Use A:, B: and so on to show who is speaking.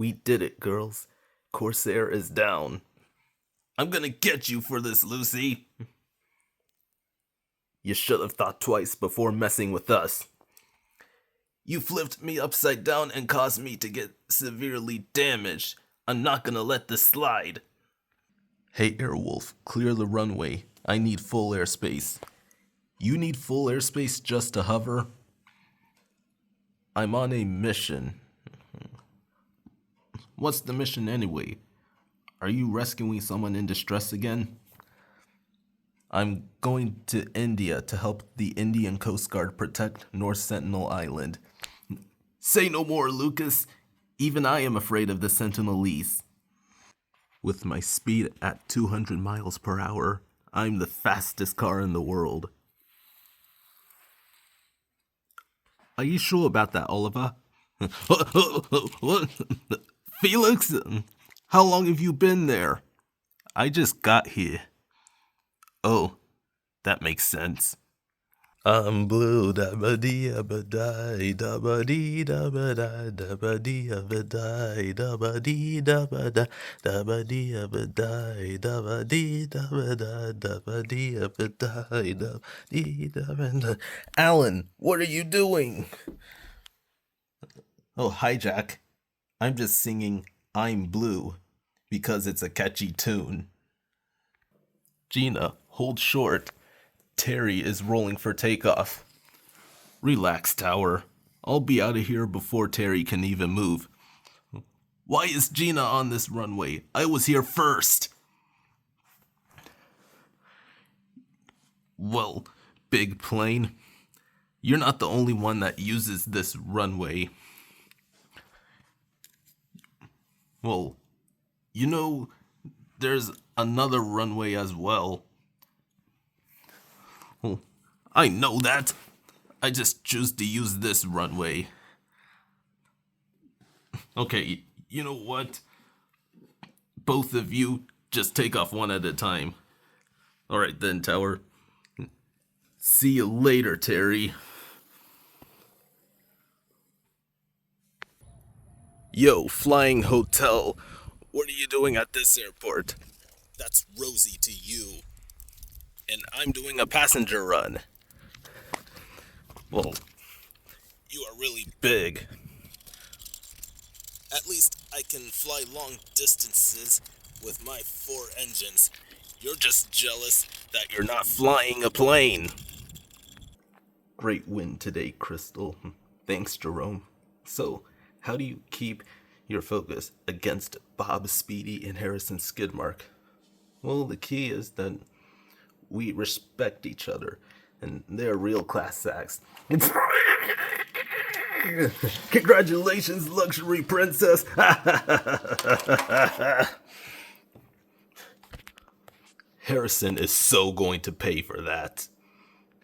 A: We did it, girls. Corsair is down. I'm gonna get you for this, Lucy. You should have thought twice before messing with us. You flipped me upside down and caused me to get severely damaged. I'm not gonna let this slide. Hey, Airwolf, clear the runway. I need full airspace. You need full airspace just to hover? I'm on a mission. What's the mission anyway? Are you rescuing someone in distress again? I'm going to India to help the Indian Coast Guard protect North Sentinel Island. Say no more, Lucas. Even I am afraid of the sentinelese. With my speed at 200 miles per hour, I'm the fastest car in the world. Are you sure about that, Oliver? What? Felix? How long have you been there? I just got here. Oh, that makes sense. I'm blue, da-ba-dee-a-ba-die, da-ba-dee-da-ba-da, da-ba-dee-a-ba-die, da-ba-dee-da-ba-da, da-ba-dee-a-ba-die, da-ba-dee-da-ba-da, da-ba-dee-a-ba-die, da-ba-dee-da-ba-da. Alan, what are you doing? Oh, hi, Jack. I'm just singing I'm Blue because it's a catchy tune. Gina, hold short. Terry is rolling for takeoff. Relax, Tower. I'll be out of here before Terry can even move. Why is Gina on this runway? I was here first. Well, big plane, you're not the only one that uses this runway. Well, you know, there's another runway as well. Well, I know that. I just choose to use this runway. Okay, you know what? Both of you just take off one at a time. Alright then, Tower. See you later, Terry. Yo, Flying Hotel. What are you doing at this airport? That's Rosie to you. And I'm doing a passenger run. Well, you are really big. At least I can fly long distances with my 4 engines. You're just jealous that you're not flying a plane. Great win today, Crystal. Thanks, Jerome. So, how do you keep your focus against Bob Speedy and Harrison Skidmark? Well, the key is that we respect each other, and they're real class acts. Congratulations, luxury princess. Harrison is so going to pay for that.